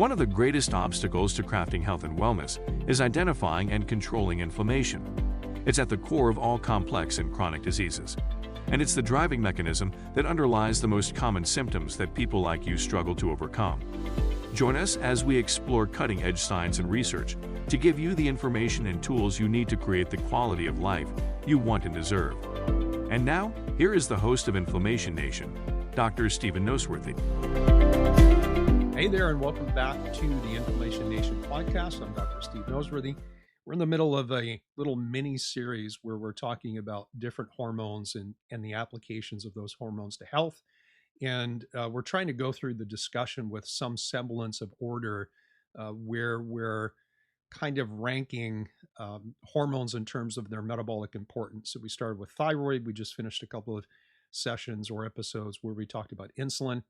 One of the greatest obstacles to crafting health and wellness is identifying and controlling inflammation. It's at the core of all complex and chronic diseases, and it's the driving mechanism that underlies the most common symptoms that people like you struggle to overcome. Join us as we explore cutting-edge science and research to give you the information and tools you need to create the quality of life you want and deserve. And now, here is the host of Inflammation Nation, Dr. Stephen Noseworthy. Hey there, and welcome back to the Inflammation Nation podcast. I'm Dr. Steve Noseworthy. We're in the middle of a little mini series where we're talking about different hormones and the applications of those hormones to health. And we're trying to go through the discussion with some semblance of order where we're kind of ranking hormones in terms of their metabolic importance. So we started with thyroid. We just finished a couple of sessions or episodes where we talked about insulin.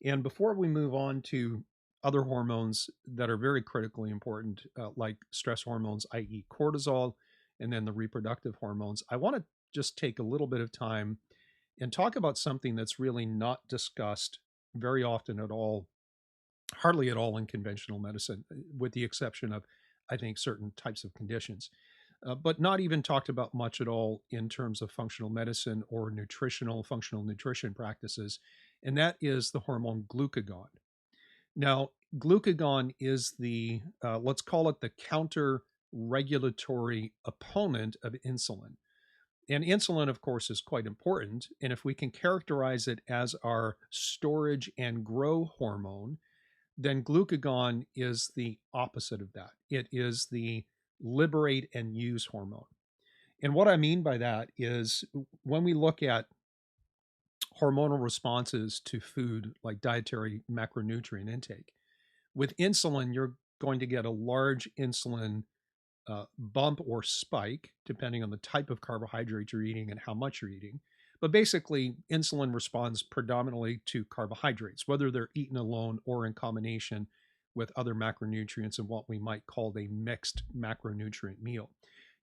And before we move on to other hormones that are very critically important, like stress hormones, i.e. cortisol, and then the reproductive hormones, I want to just take a little bit of time and talk about something that's really not discussed very often at all, hardly at all in conventional medicine, with the exception of, I think, certain types of conditions, but not even talked about much at all in terms of functional medicine or functional nutrition practices, and that is the hormone glucagon. Now, glucagon is the, let's call it the counter-regulatory opponent of insulin. And insulin, of course, is quite important. And if we can characterize it as our storage and grow hormone, then glucagon is the opposite of that. It is the liberate and use hormone. And what I mean by that is when we look at hormonal responses to food like dietary macronutrient intake, with insulin, you're going to get a large insulin bump or spike, depending on the type of carbohydrate you're eating and how much you're eating. But basically, insulin responds predominantly to carbohydrates, whether they're eaten alone or in combination with other macronutrients in what we might call a mixed macronutrient meal.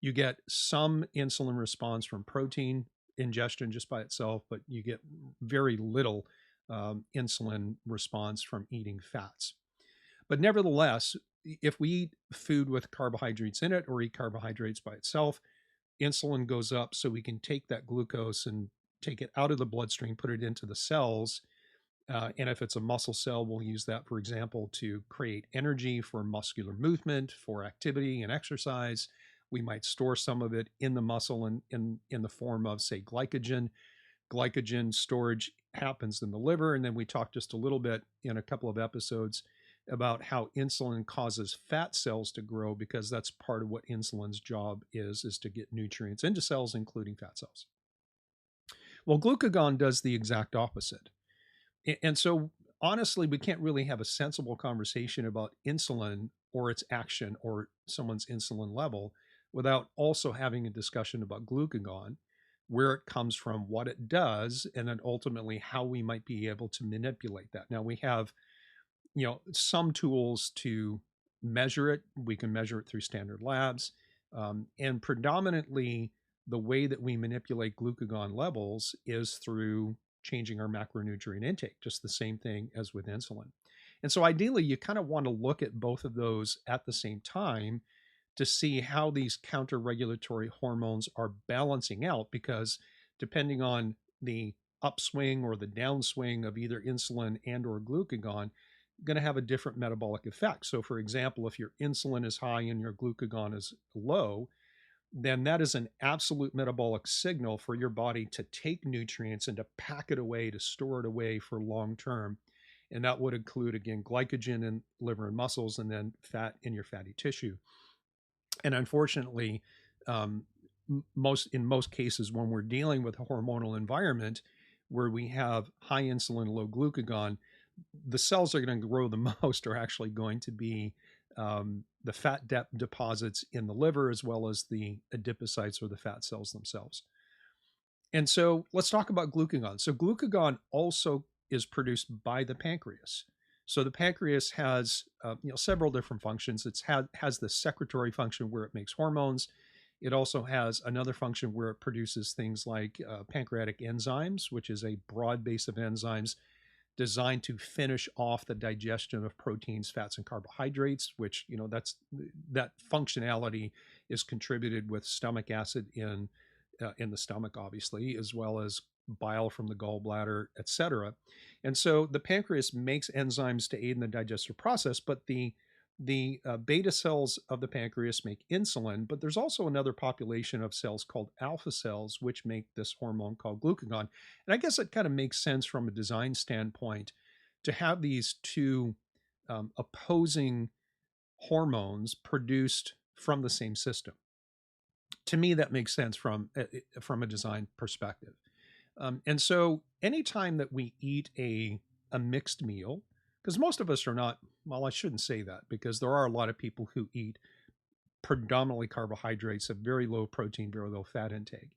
You get some insulin response from protein ingestion just by itself, but you get very little insulin response from eating fats. But nevertheless, if we eat food with carbohydrates in it or eat carbohydrates by itself, insulin goes up so we can take that glucose and take it out of the bloodstream, put it into the cells. And if it's a muscle cell, we'll use that, for example, to create energy for muscular movement, for activity and exercise. We might store some of it in the muscle in the form of, say, glycogen. Glycogen storage happens in the liver. And then we talked just a little bit in a couple of episodes about how insulin causes fat cells to grow, because that's part of what insulin's job is to get nutrients into cells, including fat cells. Well, glucagon does the exact opposite. And so, honestly, we can't really have a sensible conversation about insulin or its action or someone's insulin level without also having a discussion about glucagon, where it comes from, what it does, and then ultimately how we might be able to manipulate that. Now, we have some tools to measure it. We can measure it through standard labs. And predominantly, the way that we manipulate glucagon levels is through changing our macronutrient intake, just the same thing as with insulin. And so ideally, you kind of want to look at both of those at the same time to see how these counter-regulatory hormones are balancing out, because depending on the upswing or the downswing of either insulin and or glucagon, going to have a different metabolic effect. So for example, if your insulin is high and your glucagon is low, then that is an absolute metabolic signal for your body to take nutrients and to pack it away, to store it away for long term. And that would include, again, glycogen in liver and muscles, and then fat in your fatty tissue. And unfortunately, in most cases, when we're dealing with a hormonal environment where we have high insulin, low glucagon, the cells that are going to grow the most are actually going to be the fat deposits in the liver, as well as the adipocytes or the fat cells themselves. And so let's talk about glucagon. So glucagon also is produced by the pancreas. So the pancreas has several different functions. It has the secretory function where it makes hormones. It also has another function where it produces things like pancreatic enzymes, which is a broad base of enzymes designed to finish off the digestion of proteins, fats, and carbohydrates, which, that functionality is contributed with stomach acid in the stomach, obviously, as well as bile from the gallbladder, etc. And so the pancreas makes enzymes to aid in the digestive process, but the beta cells of the pancreas make insulin, but there's also another population of cells called alpha cells, which make this hormone called glucagon. And I guess it kind of makes sense from a design standpoint to have these two opposing hormones produced from the same system. To me, that makes sense from a design perspective. And so anytime that we eat a mixed meal, because most of us are not, well, I shouldn't say that, because there are a lot of people who eat predominantly carbohydrates, a very low protein, very low fat intake.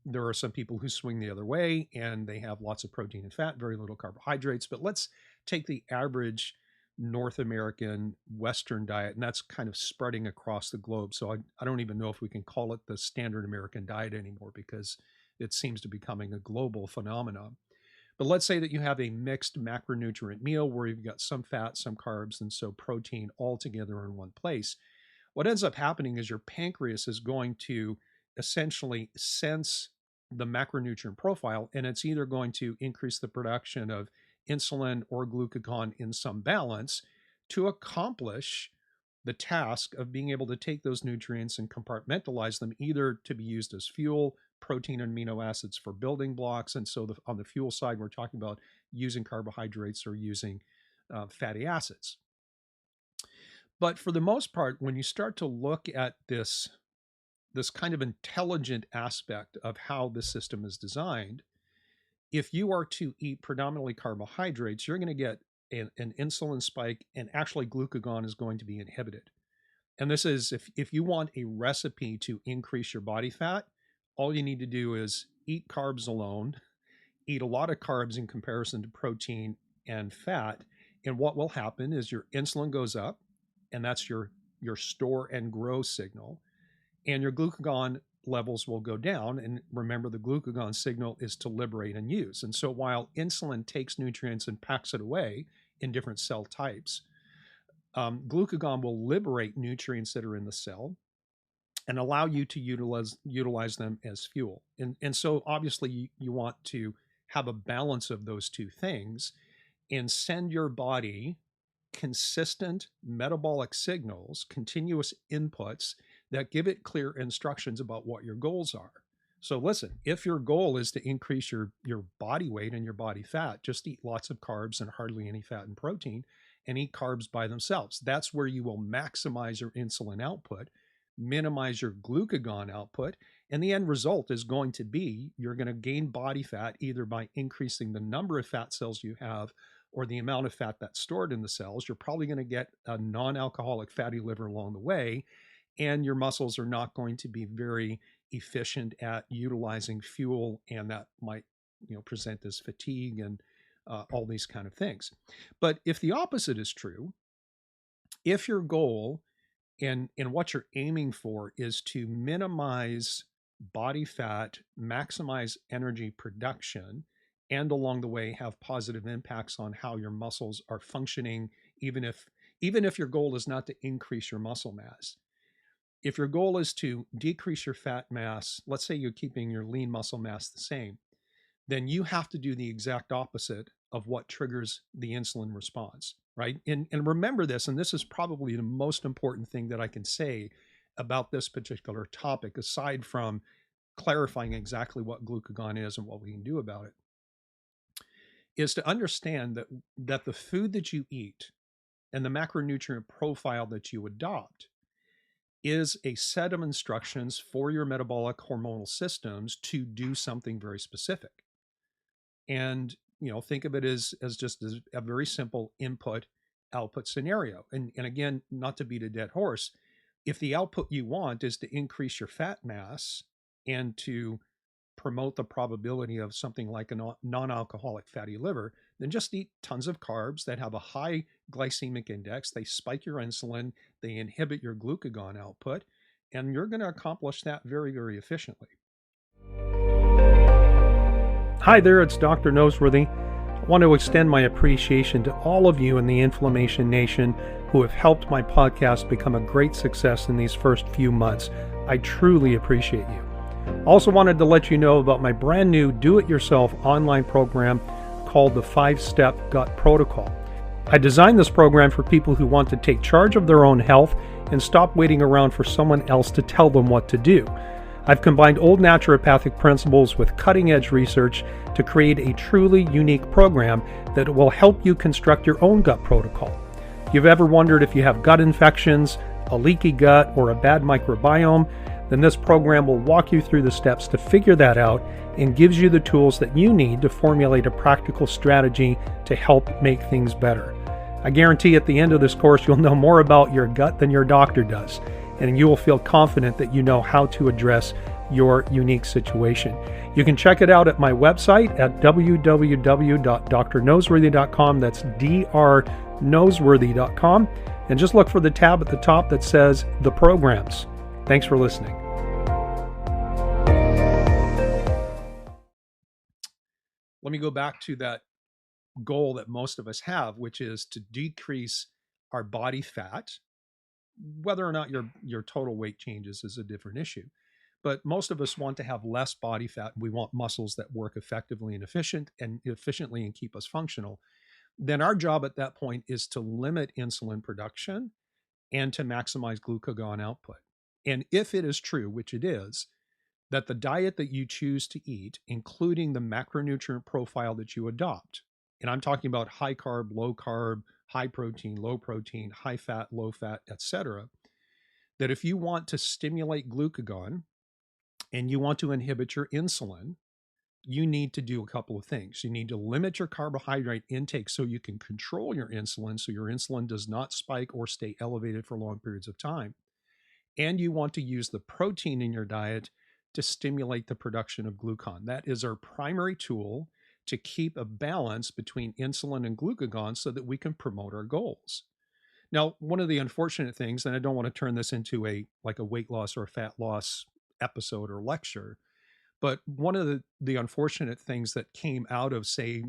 There are some people who swing the other way and they have lots of protein and fat, very little carbohydrates. But let's take the average North American Western diet, and that's kind of spreading across the globe. So I don't even know if we can call it the standard American diet anymore, because it seems to be becoming a global phenomenon. But let's say that you have a mixed macronutrient meal where you've got some fat, some carbs, and so protein all together in one place. What ends up happening is your pancreas is going to essentially sense the macronutrient profile, and it's either going to increase the production of insulin or glucagon in some balance to accomplish the task of being able to take those nutrients and compartmentalize them, either to be used as fuel, protein and amino acids for building blocks. And so on the fuel side, we're talking about using carbohydrates or using fatty acids. But for the most part, when you start to look at this kind of intelligent aspect of how the system is designed, if you are to eat predominantly carbohydrates, you're going to get an insulin spike, and actually glucagon is going to be inhibited. And this is, if you want a recipe to increase your body fat, all you need to do is eat carbs alone, eat a lot of carbs in comparison to protein and fat. And what will happen is your insulin goes up, and that's your store and grow signal, and your glucagon levels will go down. And remember, the glucagon signal is to liberate and use. And so while insulin takes nutrients and packs it away in different cell types, glucagon will liberate nutrients that are in the cell and allow you to utilize them as fuel. And so obviously you want to have a balance of those two things and send your body consistent metabolic signals, continuous inputs that give it clear instructions about what your goals are. So listen, if your goal is to increase your body weight and your body fat, just eat lots of carbs and hardly any fat and protein, and eat carbs by themselves. That's where you will maximize your insulin output, minimize your glucagon output, and the end result is going to be you're going to gain body fat either by increasing the number of fat cells you have or the amount of fat that's stored in the cells. You're probably going to get a non-alcoholic fatty liver along the way, and your muscles are not going to be very efficient at utilizing fuel, and that might present as fatigue and all these kind of things. But if the opposite is true, if your goal and what you're aiming for is to minimize body fat, maximize energy production, and along the way have positive impacts on how your muscles are functioning, even if your goal is not to increase your muscle mass. If your goal is to decrease your fat mass, let's say you're keeping your lean muscle mass the same, then you have to do the exact opposite of what triggers the insulin response, right? And remember this, and this is probably the most important thing that I can say about this particular topic, aside from clarifying exactly what glucagon is and what we can do about it, is to understand that the food that you eat and the macronutrient profile that you adopt is a set of instructions for your metabolic hormonal systems to do something very specific. And think of it as just as a very simple input output scenario. And again, not to beat a dead horse, if the output you want is to increase your fat mass and to promote the probability of something like a non-alcoholic fatty liver, then just eat tons of carbs that have a high glycemic index. They spike your insulin, they inhibit your glucagon output, and you're going to accomplish that very, very efficiently. Hi there, it's Dr. Noseworthy. want to extend my appreciation to all of you in the Inflammation Nation who have helped my podcast become a great success in these first few months. I truly appreciate you. Also wanted to let you know about my brand new do-it-yourself online program called the 5-Step Gut Protocol. I designed this program for people who want to take charge of their own health and stop waiting around for someone else to tell them what to do. I've combined old naturopathic principles with cutting-edge research to create a truly unique program that will help you construct your own gut protocol. You've ever wondered if you have gut infections, a leaky gut, or a bad microbiome? Then this program will walk you through the steps to figure that out and gives you the tools that you need to formulate a practical strategy to help make things better. I guarantee at the end of this course you'll know more about your gut than your doctor does, and you will feel confident that you know how to address your unique situation. You can check it out at my website at www.drnoseworthy.com. That's drnoseworthy.com. And just look for the tab at the top that says The Programs. Thanks for listening. Let me go back to that goal that most of us have, which is to decrease our body fat. Whether or not your total weight changes is a different issue. But most of us want to have less body fat. We want muscles that work effectively and efficiently and keep us functional. Then our job at that point is to limit insulin production and to maximize glucagon output. And if it is true, which it is, that the diet that you choose to eat, including the macronutrient profile that you adopt, and I'm talking about high carb, low carb, high protein, low protein, high fat, low fat, etc., that if you want to stimulate glucagon and you want to inhibit your insulin, you need to do a couple of things. You need to limit your carbohydrate intake so you can control your insulin, so your insulin does not spike or stay elevated for long periods of time. And you want to use the protein in your diet to stimulate the production of glucagon. That is our primary tool to keep a balance between insulin and glucagon so that we can promote our goals. Now, one of the unfortunate things, and I don't want to turn this into a weight loss or a fat loss episode or lecture, but one of the unfortunate things that came out of, say,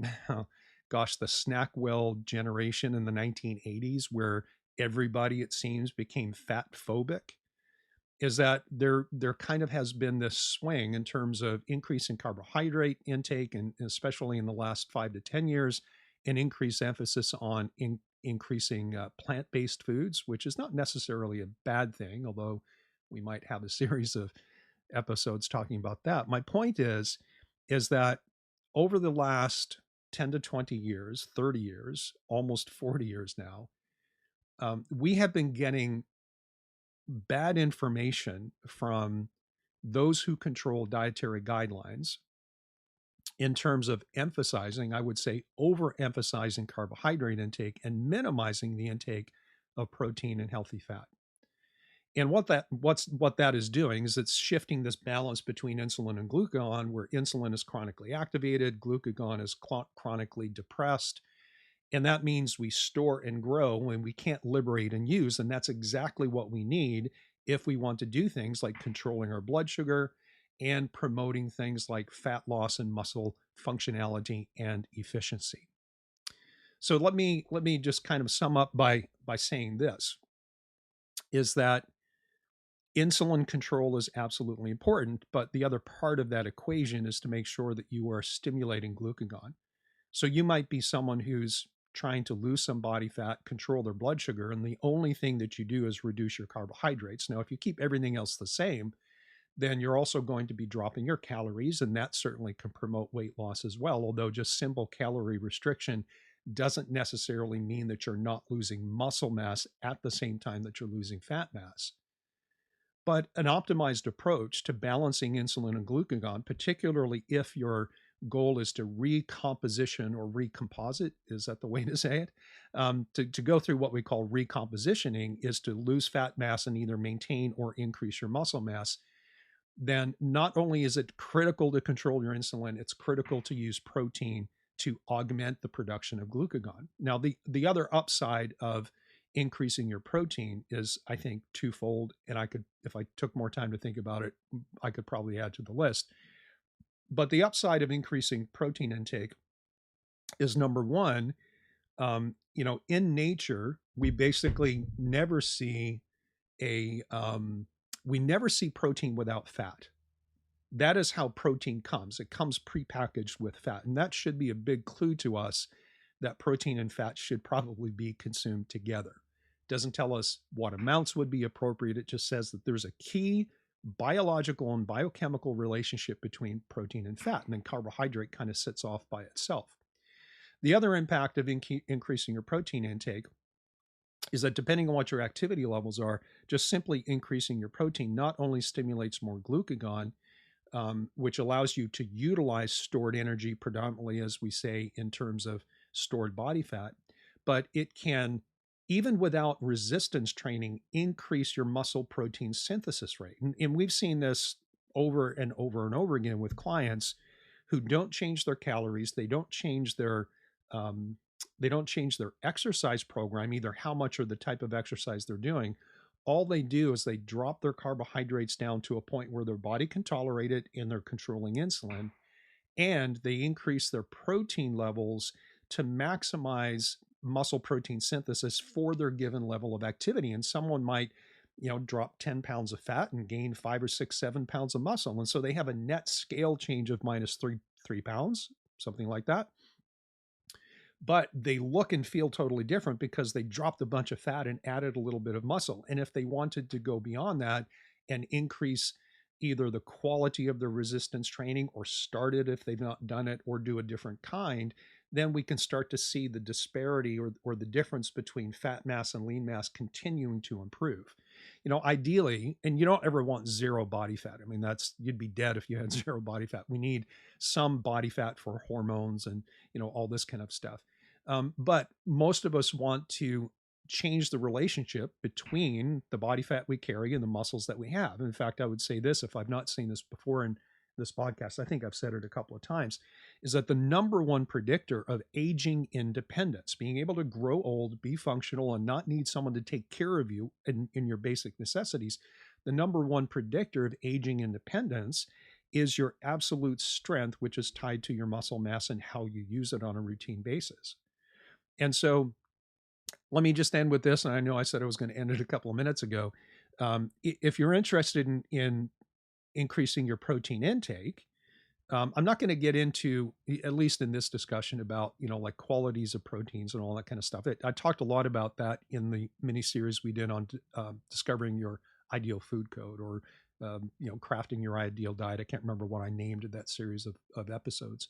gosh, the Snackwell generation in the 1980s, where everybody, it seems, became fat phobic, is that there kind of has been this swing in terms of increasing carbohydrate intake, and especially in the last 5 to 10 years, an increased emphasis on increasing plant-based foods, which is not necessarily a bad thing, although we might have a series of episodes talking about that. My point is that over the last 10 to 20 years, 30 years, almost 40 years now, we have been getting bad information from those who control dietary guidelines in terms of emphasizing, I would say, overemphasizing carbohydrate intake and minimizing the intake of protein and healthy fat. And what that is doing is it's shifting this balance between insulin and glucagon, where insulin is chronically activated, glucagon is chronically depressed. And that means we store and grow when we can't liberate and use. And that's exactly what we need if we want to do things like controlling our blood sugar and promoting things like fat loss and muscle functionality and efficiency. So let me just kind of sum up by saying this, is that insulin control is absolutely important, but the other part of that equation is to make sure that you are stimulating glucagon. So you might be someone who's trying to lose some body fat, control their blood sugar, and the only thing that you do is reduce your carbohydrates. Now, if you keep everything else the same, then you're also going to be dropping your calories, and that certainly can promote weight loss as well, although just simple calorie restriction doesn't necessarily mean that you're not losing muscle mass at the same time that you're losing fat mass. But an optimized approach to balancing insulin and glucagon, particularly if your goal is to recomposition or recomposite, is that the way to say it? To go through what we call recompositioning is to lose fat mass and either maintain or increase your muscle mass. Then not only is it critical to control your insulin, it's critical to use protein to augment the production of glucagon. Now, the other upside of increasing your protein is, I think, twofold. And I could, if I took more time to think about it, I could probably add to the list. But the upside of increasing protein intake is number one, in nature, we basically never see a we never see protein without fat. That is how protein comes. It comes prepackaged with fat, and that should be a big clue to us that protein and fat should probably be consumed together. It doesn't tell us what amounts would be appropriate. It just says that there's a key biological and biochemical relationship between protein and fat, and then carbohydrate kind of sits off by itself. The other impact of increasing your protein intake is that depending on what your activity levels are, just simply increasing your protein not only stimulates more glucagon, which allows you to utilize stored energy predominantly, as we say, in terms of stored body fat, but it can, even without resistance training, increase your muscle protein synthesis rate. And we've seen this over and over and over again with clients who don't change their calories, um, they don't change their exercise program, either how much or the type of exercise they're doing. All they do is they drop their carbohydrates down to a point where their body can tolerate it and they're controlling insulin, and they increase their protein levels to maximize muscle protein synthesis for their given level of activity. And someone might, drop 10 pounds of fat and gain 5 or 6, 7 pounds of muscle. And so they have a net scale change of minus three pounds, something like that. But they look and feel totally different because they dropped a bunch of fat and added a little bit of muscle. And if they wanted to go beyond that and increase either the quality of their resistance training, or start it if they've not done it, or do a different kind, then we can start to see the disparity, or the difference between fat mass and lean mass continuing to improve. Ideally, and you don't ever want zero body fat. I mean, you'd be dead if you had zero body fat. We need some body fat for hormones and, all this kind of stuff. But most of us want to change the relationship between the body fat we carry and the muscles that we have. In fact, I would say this, if I've not seen this before in this podcast, I think I've said it a couple of times, is that the number one predictor of aging independence, being able to grow old, be functional, and not need someone to take care of you in your basic necessities, the number one predictor of aging independence is your absolute strength, which is tied to your muscle mass and how you use it on a routine basis. And so let me just end with this. And I know I said I was going to end it a couple of minutes ago. If you're interested in increasing your protein intake, I'm not going to get into, at least in this discussion, about, like qualities of proteins and all that kind of stuff. I talked a lot about that in the mini series we did on discovering your ideal food code, or crafting your ideal diet. I can't remember what I named that series of episodes.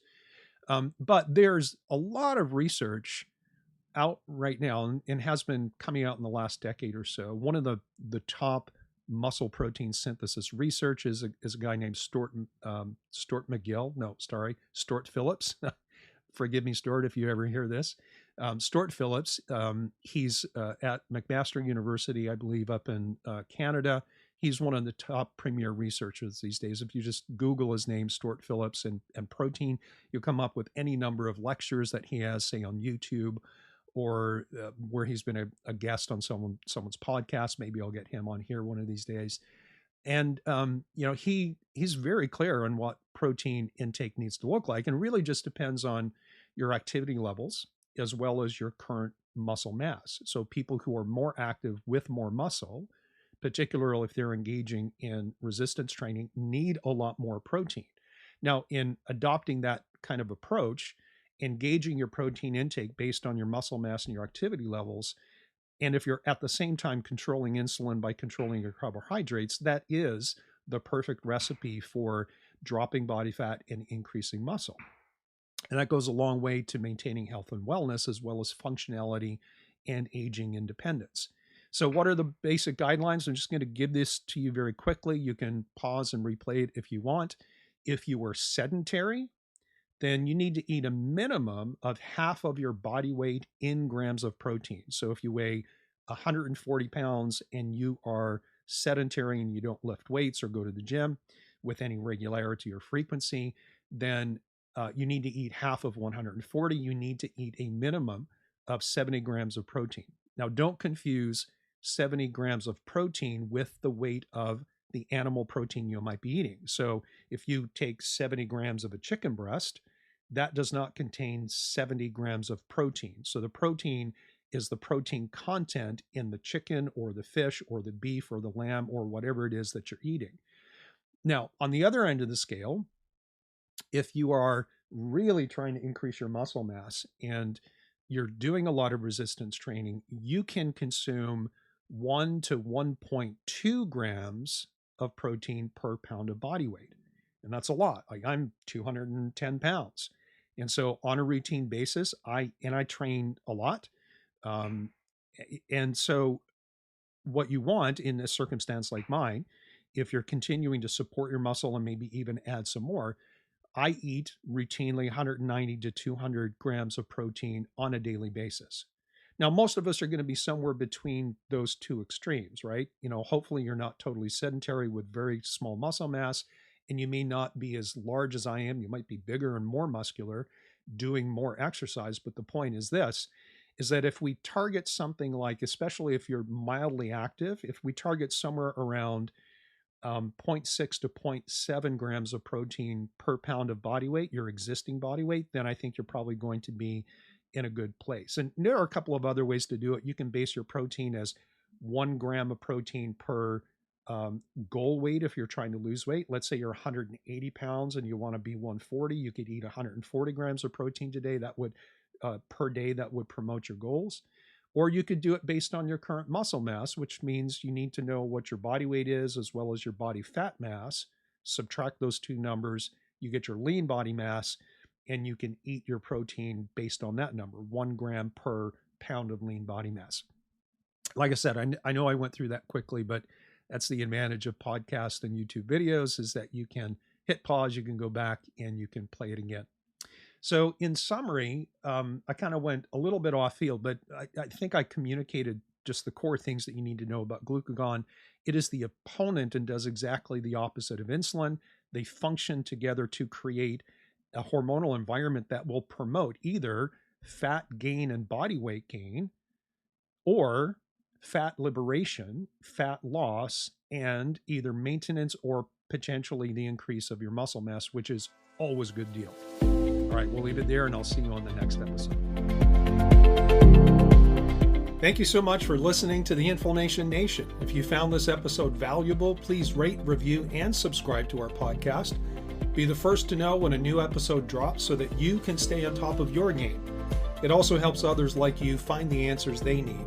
But there's a lot of research out right now, and has been coming out in the last decade or so. One of the top muscle protein synthesis research is a guy named Stort Phillips. Forgive me, Stort, if you ever hear this. Stort Phillips, he's at McMaster University, I believe, up in Canada. He's one of the top premier researchers these days. If you just Google his name, Stort Phillips, and protein, you'll come up with any number of lectures that he has, say, on YouTube, or where he's been a guest on someone's podcast. Maybe I'll get him on here one of these days. And he's very clear on what protein intake needs to look like, and really just depends on your activity levels as well as your current muscle mass. So people who are more active with more muscle, particularly if they're engaging in resistance training, need a lot more protein. Now, in adopting that kind of approach, engaging your protein intake based on your muscle mass and your activity levels, and if you're at the same time controlling insulin by controlling your carbohydrates, that is the perfect recipe for dropping body fat and increasing muscle. And that goes a long way to maintaining health and wellness, as well as functionality and aging independence. So what are the basic guidelines? I'm just going to give this to you very quickly. You can pause and replay it if you want. If you are sedentary, then you need to eat a minimum of half of your body weight in grams of protein. So if you weigh 140 pounds and you are sedentary and you don't lift weights or go to the gym with any regularity or frequency, then you need to eat half of 140. You need to eat a minimum of 70 grams of protein. Now, don't confuse 70 grams of protein with the weight of the animal protein you might be eating. So if you take 70 grams of a chicken breast, that does not contain 70 grams of protein. So the protein is the protein content in the chicken or the fish or the beef or the lamb or whatever it is that you're eating. Now, on the other end of the scale, if you are really trying to increase your muscle mass and you're doing a lot of resistance training, you can consume 1 to 1.2 grams of protein per pound of body weight. And that's a lot. Like, I'm 210 pounds. And so on a routine basis, I train a lot. And so what you want in a circumstance like mine, if you're continuing to support your muscle and maybe even add some more, I eat routinely 190 to 200 grams of protein on a daily basis. Now, most of us are going to be somewhere between those two extremes, right? Hopefully you're not totally sedentary with very small muscle mass, and you may not be as large as I am. You might be bigger and more muscular, doing more exercise. But the point is this, is that if we target something like, especially if you're mildly active, if we target somewhere around 0.6 to 0.7 grams of protein per pound of body weight, your existing body weight, then I think you're probably going to be in a good place. And there are a couple of other ways to do it. You can base your protein as 1 gram of protein per goal weight if you're trying to lose weight. Let's say you're 180 pounds and you want to be 140. You could eat 140 grams of protein today. That would per day, that would promote your goals. Or you could do it based on your current muscle mass, which means you need to know what your body weight is as well as your body fat mass. Subtract those two numbers, you get your lean body mass, and you can eat your protein based on that number, 1 gram per pound of lean body mass. Like I said, I know I went through that quickly, but that's the advantage of podcasts and YouTube videos, is that you can hit pause, you can go back, and you can play it again. So in summary, I kind of went a little bit off field, but I think I communicated just the core things that you need to know about glucagon. It is the opponent and does exactly the opposite of insulin. They function together to create a hormonal environment that will promote either fat gain and body weight gain, or fat liberation, fat loss, and either maintenance or potentially the increase of your muscle mass, which is always a good deal. All right, we'll leave it there, and I'll see you on the next episode. Thank you so much for listening to the Inflammation Nation. If you found this episode valuable, please rate, review, and subscribe to our podcast. Be the first to know when a new episode drops so that you can stay on top of your game. It also helps others like you find the answers they need.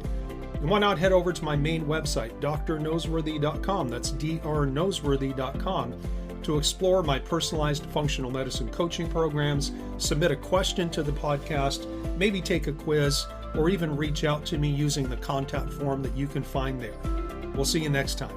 And why not head over to my main website, drnoseworthy.com, that's drnoseworthy.com, to explore my personalized functional medicine coaching programs, submit a question to the podcast, maybe take a quiz, or even reach out to me using the contact form that you can find there. We'll see you next time.